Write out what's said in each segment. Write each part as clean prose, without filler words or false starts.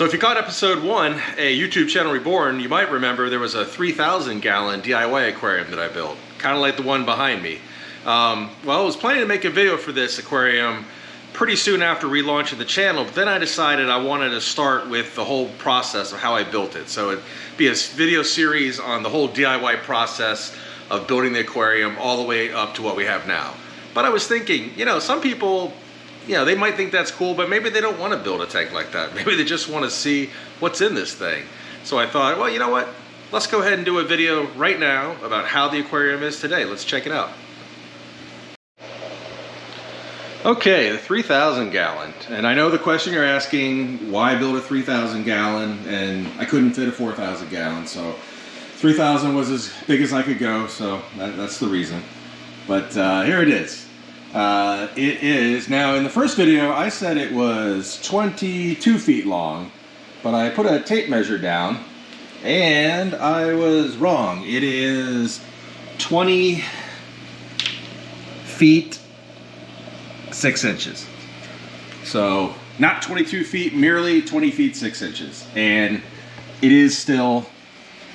if you caught episode 1, a YouTube channel reborn, you might remember there was a 3,000 gallon DIY aquarium that I built, kind of like the one behind me. Well, I was planning to make a video for this aquarium pretty soon after relaunching the channel, but then I decided I wanted to start with the whole process of how I built it. So it'd be a video series on the whole DIY process of building the aquarium all the way up to what we have now. But I was thinking, you know, some people, you know, they might think that's cool, but maybe they don't want to build a tank like that. Maybe they just want to see what's in this thing. So I thought, well, you know what? Let's go ahead and do a video right now about how the aquarium is today. Let's check it out. Okay, the 3,000 gallon. And I know the question you're asking, why build a 3,000 gallon? And I couldn't fit a 4,000 gallon, so 3,000 was as big as I could go, so that's the reason. But here it is. It is, now in the first video I said it was 22 feet long, but I put a tape measure down and I was wrong. It is 20 feet 6 inches. So not 22 feet, merely 20 feet 6 inches. And it is still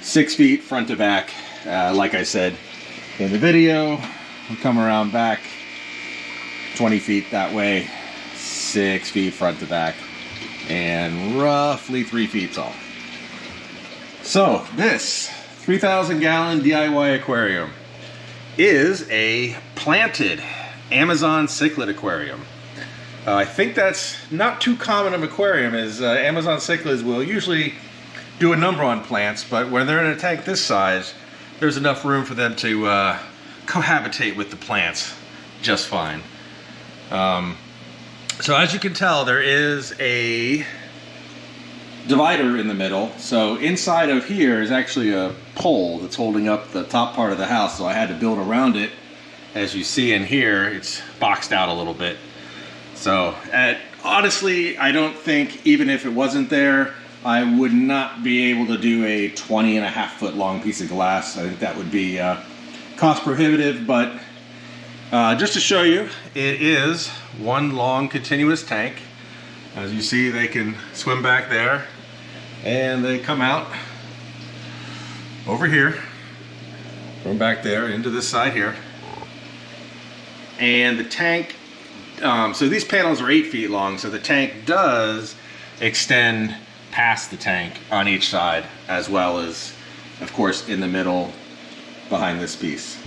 6 feet front to back, like I said in the video. We'll come around back 20 feet that way, 6 feet front to back, and roughly 3 feet tall. So this 3,000 gallon DIY aquarium is a planted Amazon cichlid aquarium. I think that's not too common of an aquarium, as Amazon cichlids will usually do a number on plants, but when they're in a tank this size, there's enough room for them to cohabitate with the plants just fine. So as you can tell, there is a divider in the middle. So inside of here is actually a pole that's holding up the top part of the house, so I had to build around it. As you see in here, it's boxed out a little bit. So honestly, I don't think, even if it wasn't there, I would not be able to do a 20.5 foot long piece of glass. I think that would be cost prohibitive, but just to show you, it is one long continuous tank. As you see, they can swim back there and they come out over here from back there into this side here. And the tank, so these panels are 8 feet long, so the tank does extend past the tank on each side, as well as, of course, in the middle behind this piece.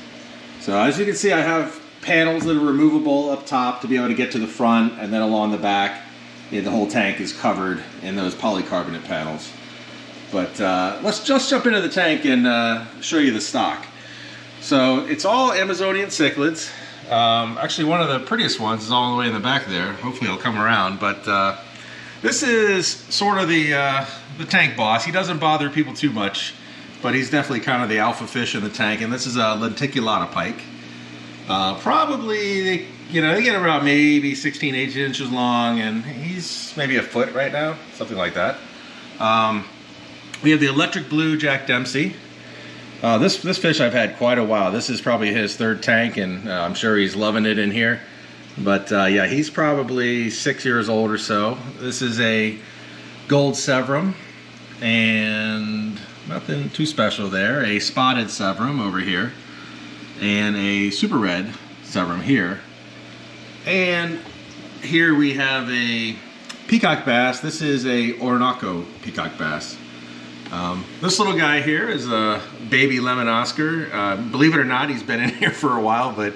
So as you can see, I have panels that are removable up top to be able to get to the front, and then along the back, the whole tank is covered in those polycarbonate panels. But let's just jump into the tank and show you the stock. So it's all Amazonian cichlids. Actually, one of the prettiest ones is all the way in the back there. Hopefully it'll come around, but this is sort of the tank boss. He doesn't bother people too much, but he's definitely kind of the alpha fish in the tank, and this is a lenticulata pike. Probably, you know, they get around maybe 16, 18 inches long, and he's maybe a foot right now, something like that. We have the electric blue Jack Dempsey. This fish I've had quite a while. This is probably his third tank, and I'm sure he's loving it in here. But yeah, he's probably 6 years old or so. This is a gold Severum, and nothing too special there. A spotted Severum over here, and a super red Severum here. And here we have a peacock bass. This is a Orinoco peacock bass. This little guy here is a baby lemon Oscar. Believe it or not, he's been in here for a while, but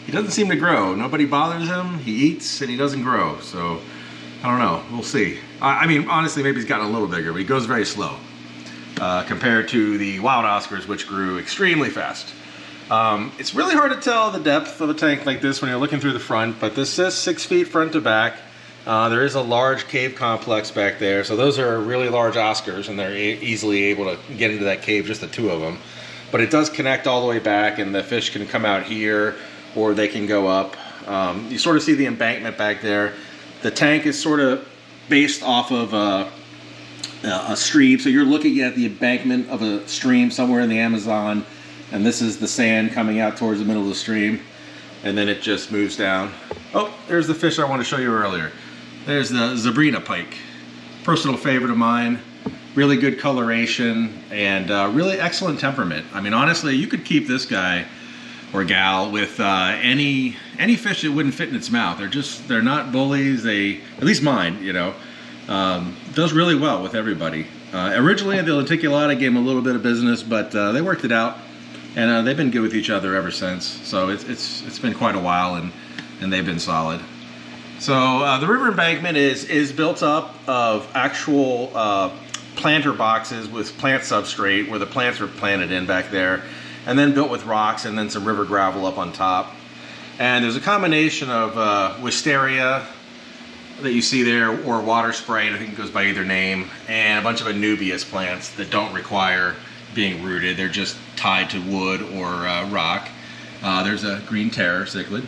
he doesn't seem to grow. Nobody bothers him. He eats and he doesn't grow. So I don't know. We'll see. I mean, honestly, maybe he's gotten a little bigger, but he goes very slow compared to the wild Oscars, which grew extremely fast. It's really hard to tell the depth of a tank like this when you're looking through the front, but this is 6 feet front to back. There is a large cave complex back there, so those are really large Oscars, and they're easily able to get into that cave, just the two of them. But it does connect all the way back, and the fish can come out here, or they can go up. You sort of see the embankment back there. The tank is sort of based off of a stream, so you're looking at the embankment of a stream somewhere in the Amazon, and this is the sand coming out towards the middle of the stream, and then it just moves down. Oh, there's the fish I wanted to show you earlier. There's the Zabrina pike. personal favorite of mine. Really good coloration and really excellent temperament. I mean, honestly, you could keep this guy or gal with any fish that wouldn't fit in its mouth. They're not bullies. They, at least mine, you know, does really well with everybody. Originally, the lenticulata gave them a little bit of business, but they worked it out, and they've been good with each other ever since. So it's been quite a while, and they've been solid. So the river embankment is built up of actual planter boxes with plant substrate where the plants were planted in back there, and then built with rocks and then some river gravel up on top. And there's a combination of wisteria that you see there, or water spray, I think it goes by either name, and a bunch of anubias plants that don't require being rooted. They're just tied to wood or rock. There's a green terror cichlid.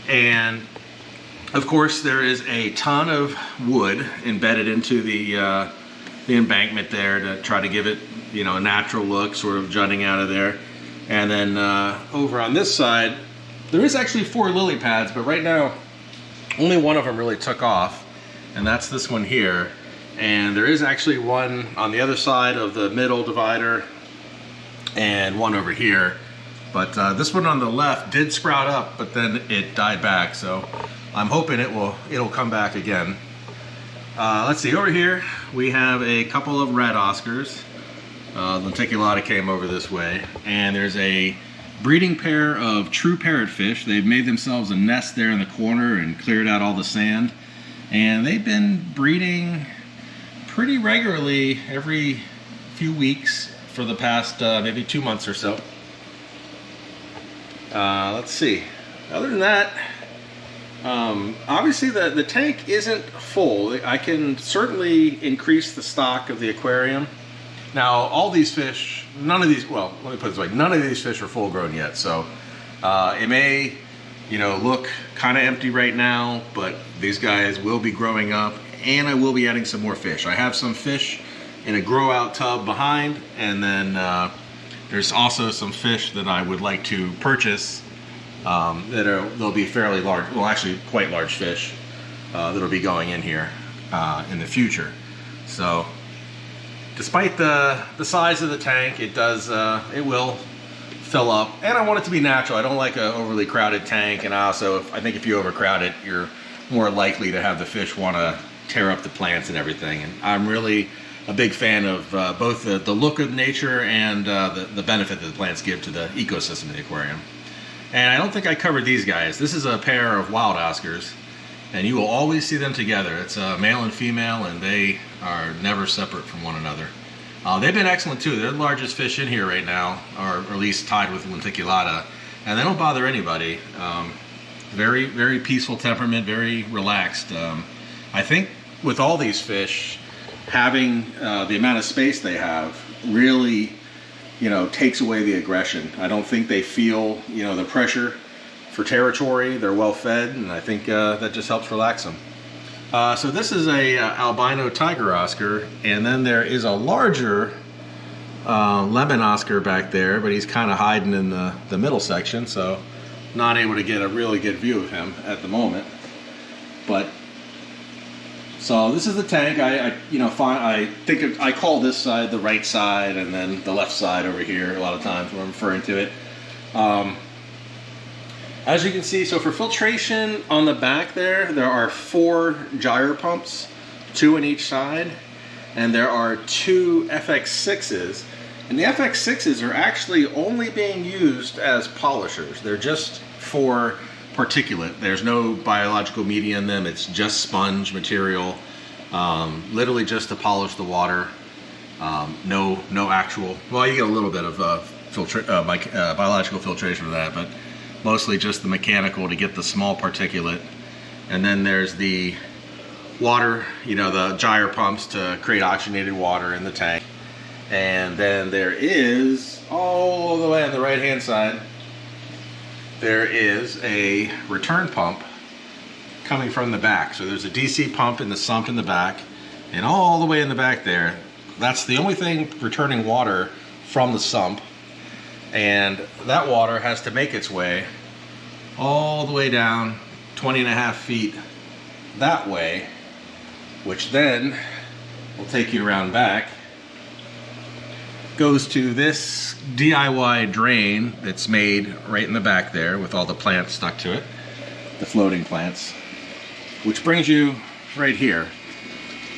And of course there is a ton of wood embedded into the embankment there to try to give it, you know, a natural look, sort of jutting out of there. And then over on this side, there is actually 4 lily pads, but right now only one of them really took off, and that's this one here. And there is actually one on the other side of the middle divider and one over here. But this one on the left did sprout up, but then it died back. So I'm hoping it'll come back again. Let's see, over here we have a couple of red Oscars. Lenticulata came over this way, and there's a breeding pair of true parrotfish. They've made themselves a nest there in the corner and cleared out all the sand, and they've been breeding pretty regularly every few weeks for the past maybe 2 months or so. Let's see, other than that, obviously the tank isn't full. I can certainly increase the stock of the aquarium. Now, all these fish, none of these, well, let me put it this way, none of these fish are full grown yet. So it may, you know, look kind of empty right now, but these guys will be growing up, and I will be adding some more fish. I have some fish in a grow out tub behind, and then there's also some fish that I would like to purchase they'll be fairly large, well, actually quite large fish that'll be going in here in the future. So despite the size of the tank, it will fill up, and I want it to be natural. I don't like an overly crowded tank, and also I think if you overcrowd it, you're more likely to have the fish want to tear up the plants and everything. And I'm really a big fan of both the look of nature and the benefit that the plants give to the ecosystem of the aquarium. And I don't think I covered these guys. This is a pair of wild Oscars, and you will always see them together. It's a male and female, and they are never separate from one another. They've been excellent too. They're the largest fish in here right now, or at least tied with lenticulata, and they don't bother anybody. Very, very peaceful temperament, very relaxed. I think with all these fish, having the amount of space they have really, you know, takes away the aggression. I don't think they feel, you know, the pressure for territory. They're well fed, and I think that just helps relax them. So this is a albino tiger Oscar, and then there is a larger lemon Oscar back there, but he's kind of hiding in the middle section, so not able to get a really good view of him at the moment. But so this is the tank. I think I call this side the right side, and then the left side over here a lot of times when I'm referring to it. As you can see, so for filtration on the back there are 4 gyro pumps, 2 on each side, and there are 2 FX6s. And the FX6s are actually only being used as polishers. They're just for particulate. There's no biological media in them. It's just sponge material, literally just to polish the water. No actual, well, you get a little bit of biological filtration of that, but mostly just the mechanical to get the small particulate. And then there's the water, you know, the gyro pumps to create oxygenated water in the tank. And then there is, all the way on the right hand side, there is a return pump coming from the back. So there's a DC pump in the sump in the back, and all the way in the back there, that's the only thing returning water from the sump. And that water has to make its way all the way down 20.5 feet that way, which then we'll take you around back. Goes to this DIY drain that's made right in the back there with all the plants stuck to it, the floating plants, which brings you right here.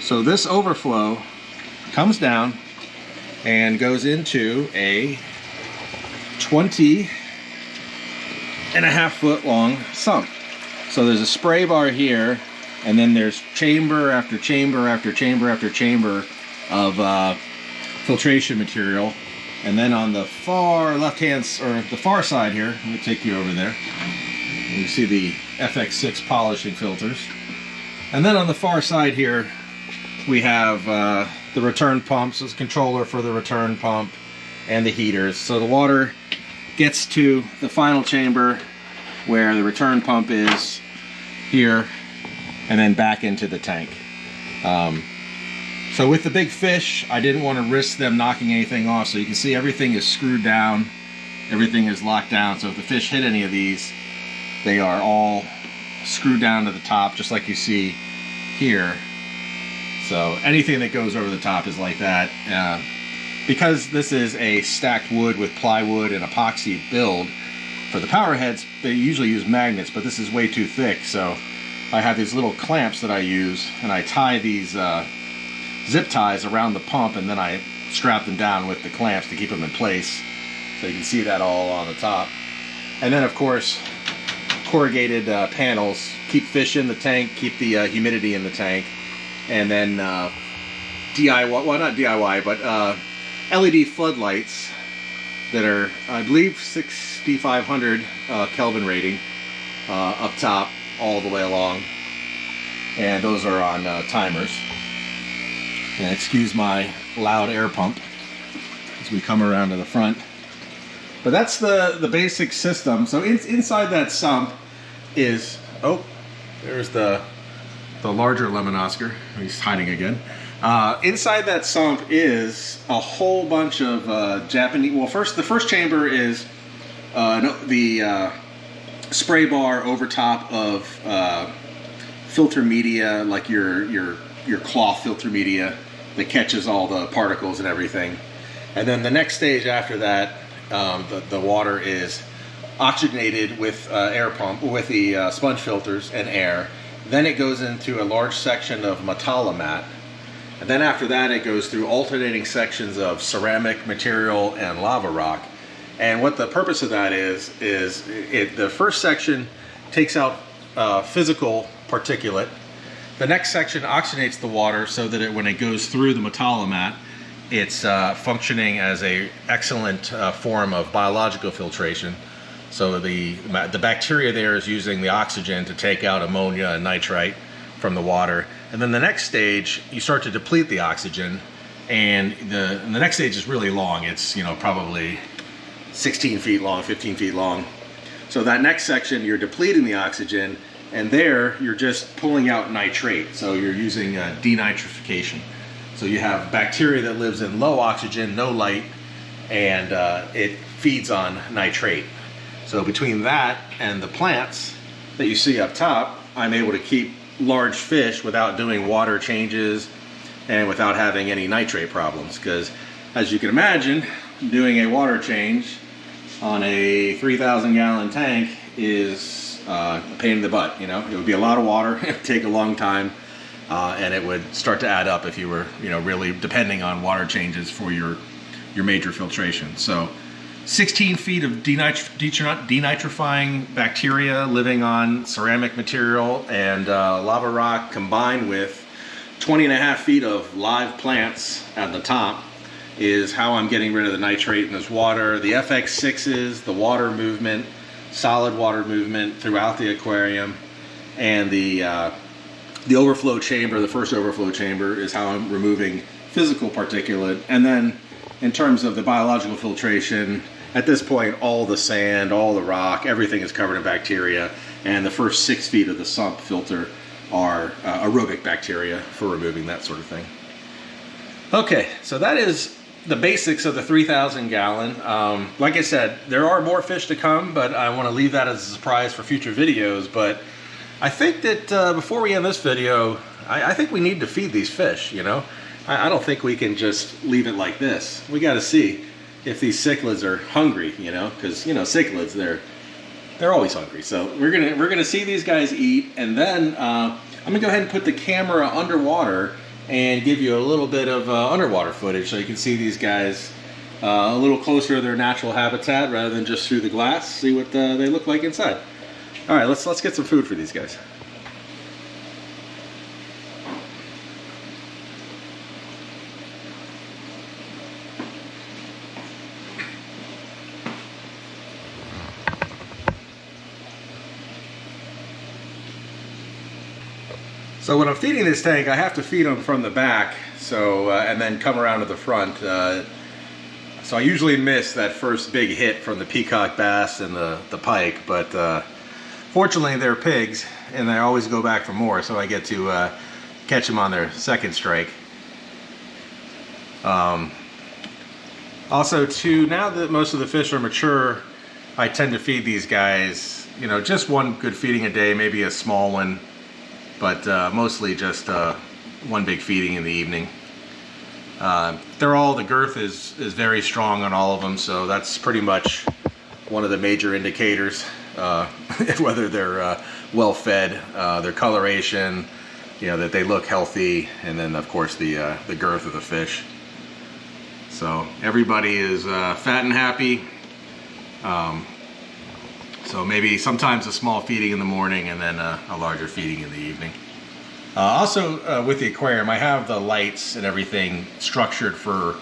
So this overflow comes down and goes into a 20.5 foot long sump. So there's a spray bar here, and then there's chamber after chamber after chamber after chamber of filtration material. And then on the far left hand, or the far side here, let me take you over there. You see the FX6 polishing filters. And then on the far side here, we have the return pumps, this controller for the return pump, and the heaters. So the water gets to the final chamber where the return pump is here, and then back into the tank. So with the big fish, I didn't want to risk them knocking anything off. So you can see everything is screwed down, everything is locked down. So if the fish hit any of these, they are all screwed down to the top, just like you see here. So anything that goes over the top is like that. Because this is a stacked wood with plywood and epoxy build, for the power heads, they usually use magnets, but this is way too thick. So I have these little clamps that I use, and I tie these zip ties around the pump, and then I strap them down with the clamps to keep them in place. So you can see that all on the top. And then of course, corrugated panels keep fish in the tank, keep the humidity in the tank. And then DIY, well not DIY, but LED floodlights that are, I believe, 6,500 Kelvin rating up top all the way along. And those are on timers. And excuse my loud air pump as we come around to the front. But that's the basic system. So inside that sump is, oh, there's the larger lemon Oscar. He's hiding again. Inside that sump is a whole bunch of Japanese. Well, the first chamber is the spray bar over top of filter media, like your cloth filter media that catches all the particles and everything. And then the next stage after that, the water is oxygenated with air pump, with the sponge filters and air. Then it goes into a large section of metalamat. And then after that, it goes through alternating sections of ceramic material and lava rock. And what the purpose of that is the first section takes out physical particulate. The next section oxygenates the water so that when it goes through the metalamat, it's functioning as an excellent form of biological filtration. So the bacteria there is using the oxygen to take out ammonia and nitrite from the water. And then the next stage, you start to deplete the oxygen, and the next stage is really long. It's, you know, probably 16 feet long, 15 feet long. So that next section, you're depleting the oxygen, and there you're just pulling out nitrate. So you're using denitrification. So you have bacteria that lives in low oxygen, no light, and it feeds on nitrate. So between that and the plants that you see up top, I'm able to keep large fish without doing water changes and without having any nitrate problems. Because as you can imagine, doing a water change on a 3,000 gallon tank is a pain in the butt. You know, it would be a lot of water, it would take a long time, and it would start to add up if you were, you know, really depending on water changes for your major filtration. So 16 feet of denitrifying bacteria living on ceramic material and lava rock, combined with 20.5 feet of live plants at the top, is how I'm getting rid of the nitrate in this water. The FX6s, the water movement, solid water movement throughout the aquarium, and the overflow chamber, the first overflow chamber, is how I'm removing physical particulate. And then in terms of the biological filtration, at this point, all the sand, all the rock, everything is covered in bacteria, and the first 6 feet of the sump filter are aerobic bacteria for removing that sort of thing. Okay, so that is the basics of the 3,000 gallon. Like I said, there are more fish to come, but I want to leave that as a surprise for future videos. But I think that before we end this video, I think we need to feed these fish, you know. I don't think we can just leave it like this. We got to see if these cichlids are hungry, you know, because you know cichlids, they're always hungry. So we're gonna see these guys eat, and then I'm gonna go ahead and put the camera underwater and give you a little bit of underwater footage so you can see these guys a little closer to their natural habitat rather than just through the glass. See what they look like inside. All right, let's get some food for these guys. So when I'm feeding this tank, I have to feed them from the back, so and then come around to the front. So I usually miss that first big hit from the peacock bass and the pike, but fortunately they're pigs, and they always go back for more, so I get to catch them on their second strike. Also, too, now that most of the fish are mature, I tend to feed these guys, you know, just one good feeding a day, maybe a small one, but mostly just one big feeding in the evening. The girth is very strong on all of them, so that's pretty much one of the major indicators whether they're well fed, their coloration, you know, that they look healthy, and then of course the girth of the fish. So everybody is fat and happy. So maybe sometimes a small feeding in the morning and then a larger feeding in the evening. Also with the aquarium, I have the lights and everything structured for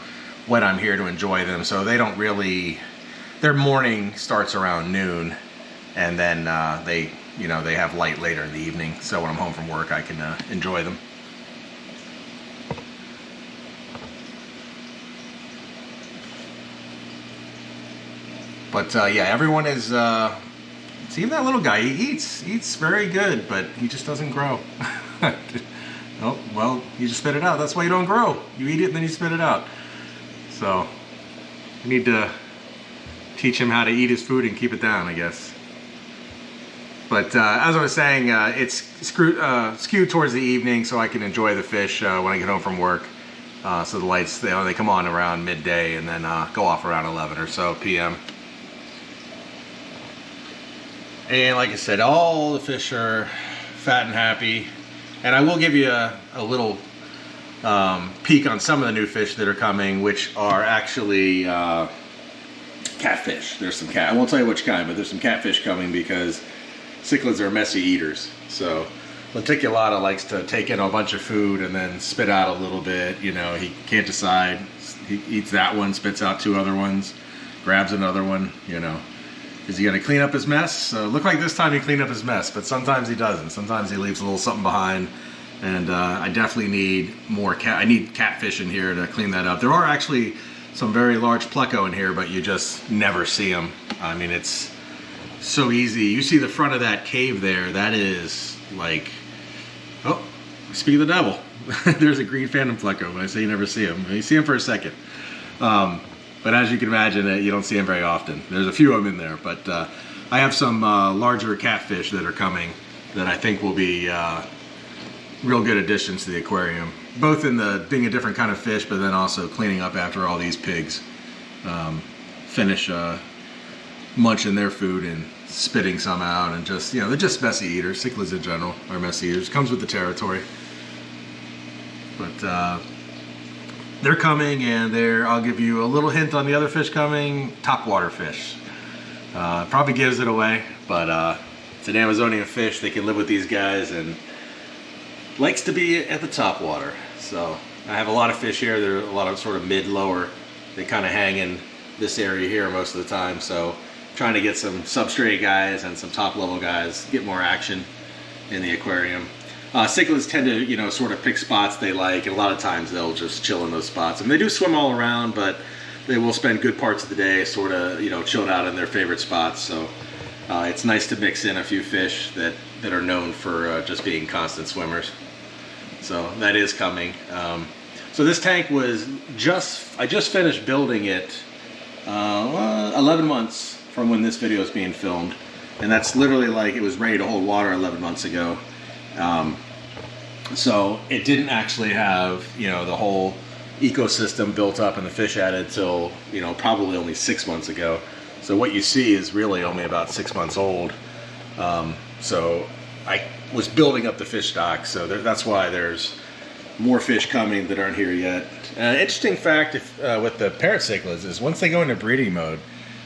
when I'm here to enjoy them. So they don't really, their morning starts around noon, and then they have light later in the evening. So when I'm home from work, I can enjoy them. But yeah, everyone is, see that little guy, he eats very good, but he just doesn't grow. Oh, well, you just spit it out. That's why you don't grow. You eat it and then you spit it out. So, we need to teach him how to eat his food and keep it down, I guess. But as I was saying, it's skewed towards the evening so I can enjoy the fish when I get home from work. So the lights, they come on around midday and then go off around 11 or so p.m. And like I said, all the fish are fat and happy. And I will give you a little peek on some of the new fish that are coming, which are actually catfish. There's some I won't tell you which kind, but there's some catfish coming because cichlids are messy eaters. So lenticulata likes to take in a bunch of food and then spit out a little bit. You know, he can't decide. He eats that one, spits out two other ones, grabs another one, you know. Is he going to clean up his mess? Look like this time he cleaned up his mess, but sometimes he doesn't. Sometimes he leaves a little something behind, and I definitely need more I need catfish in here to clean that up. There are actually some very large pleco in here, but you just never see them. I mean, it's so easy. You see the front of that cave there, that is like, oh, speak of the devil. There's a green phantom pleco, but I say you never see him. You see him for a second. But as you can imagine, you don't see them very often. There's a few of them in there, but I have some larger catfish that are coming that I think will be real good additions to the aquarium. Both in the being a different kind of fish, but then also cleaning up after all these pigs finish munching their food and spitting some out, and just, you know, they're just messy eaters. Cichlids in general are messy eaters. Comes with the territory. But they're coming, and I'll give you a little hint on the other fish coming. Topwater fish. Probably gives it away, but it's an Amazonian fish. They can live with these guys and likes to be at the top water. So I have a lot of fish here. There are a lot of sort of mid-lower. They kind of hang in this area here most of the time. So trying to get some substrate guys and some top-level guys, get more action in the aquarium. Cichlids tend to, you know, sort of pick spots they like, and a lot of times they'll just chill in those spots. And they do swim all around, but they will spend good parts of the day sort of, you know, chilled out in their favorite spots. So it's nice to mix in a few fish that are known for just being constant swimmers. So that is coming. So this tank was I just finished building it 11 months from when this video is being filmed. And that's literally like it was ready to hold water 11 months ago. So it didn't actually have, you know, the whole ecosystem built up in the fish had it till, you know, probably only 6 months ago. So what you see is really only about 6 months old. So I was building up the fish stock, so that's why there's more fish coming that aren't here yet. Interesting fact with the parrot cichlids is once they go into breeding mode,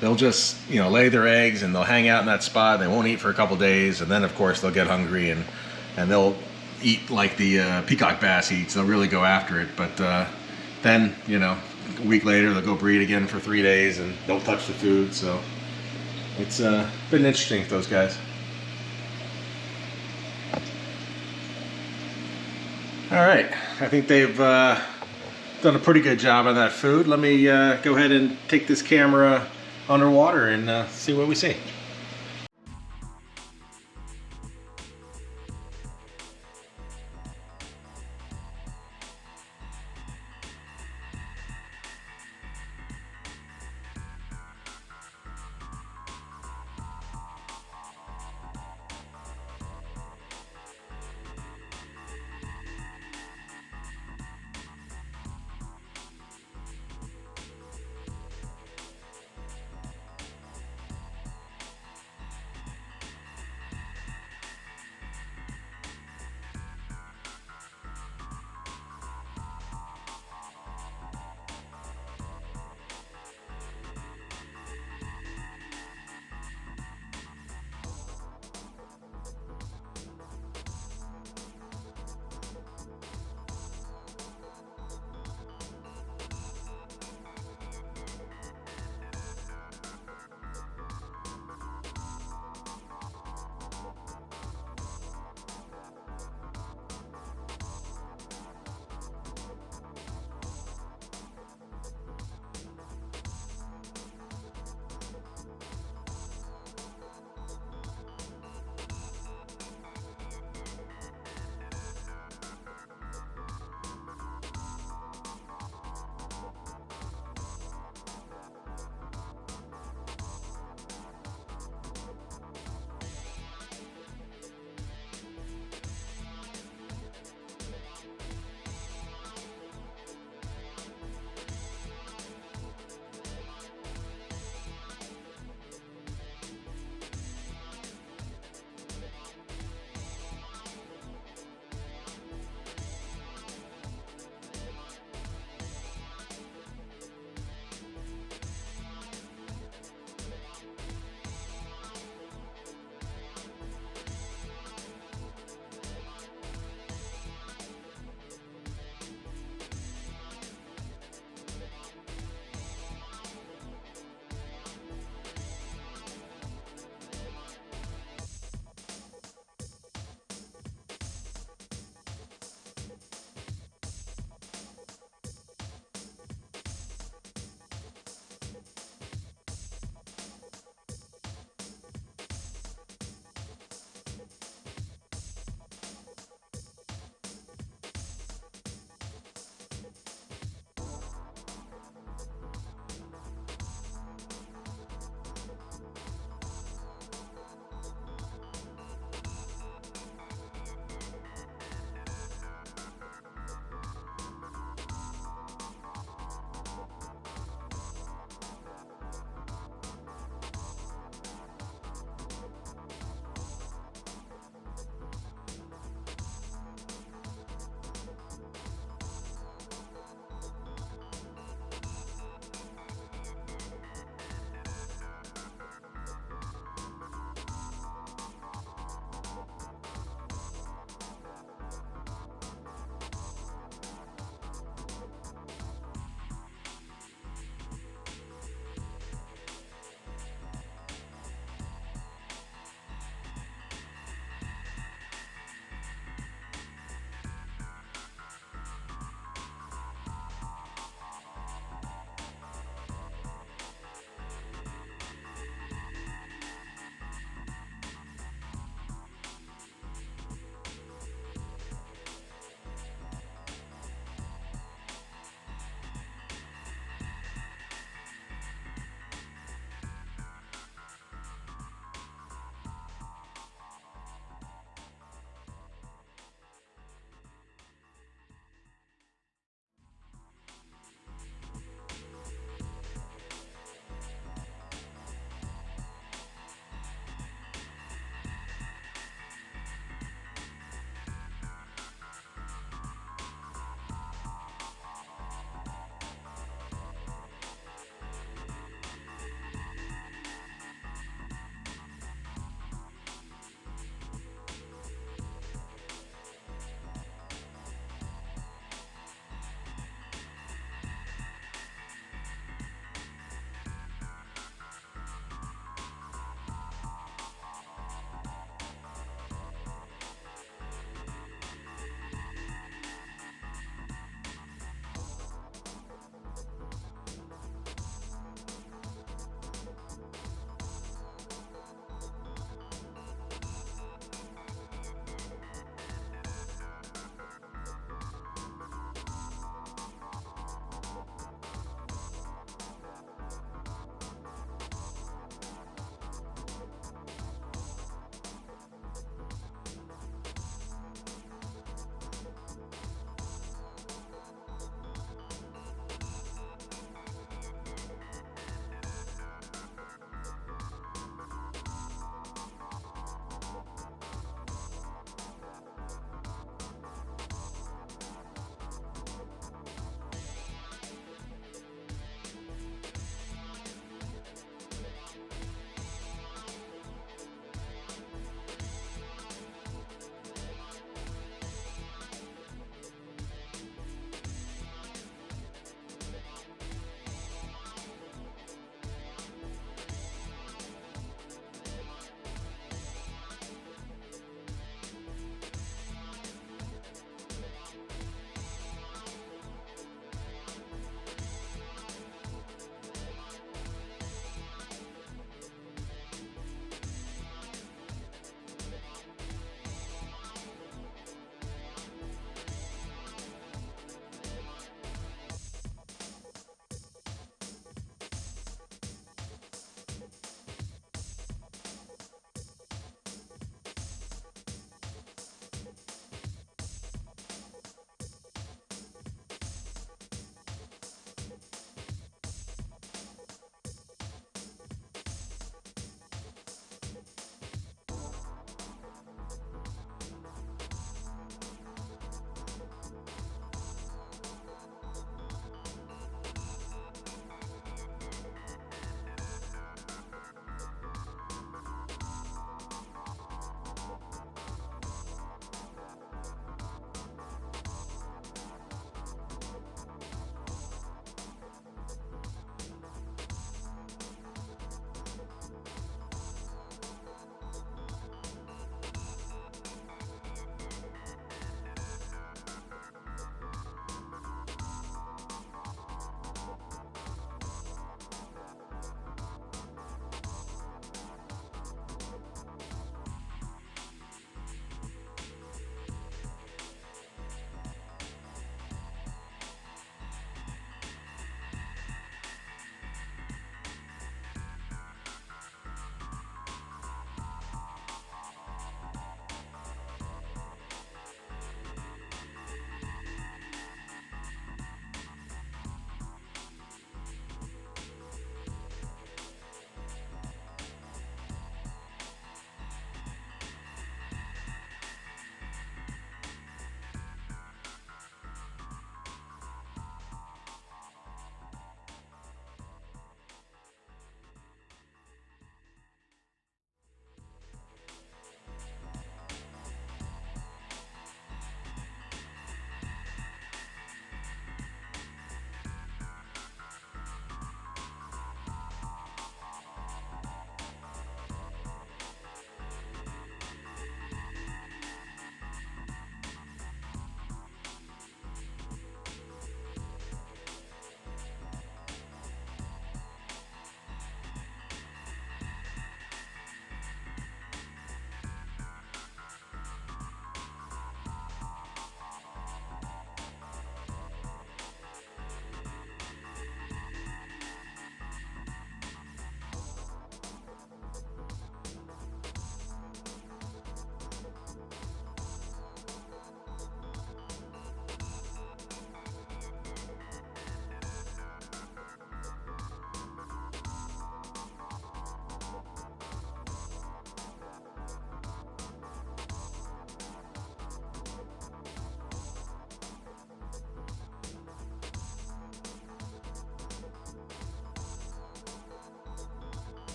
they'll just, you know, lay their eggs and they'll hang out in that spot. They won't eat for a couple days, and then of course they'll get hungry and they'll eat like the peacock bass eats. They'll really go after it, but then, you know, a week later they'll go breed again for 3 days and don't touch the food. So it's been interesting with those guys. All right, I think they've done a pretty good job on that food. Let me go ahead and take this camera underwater and see what we see.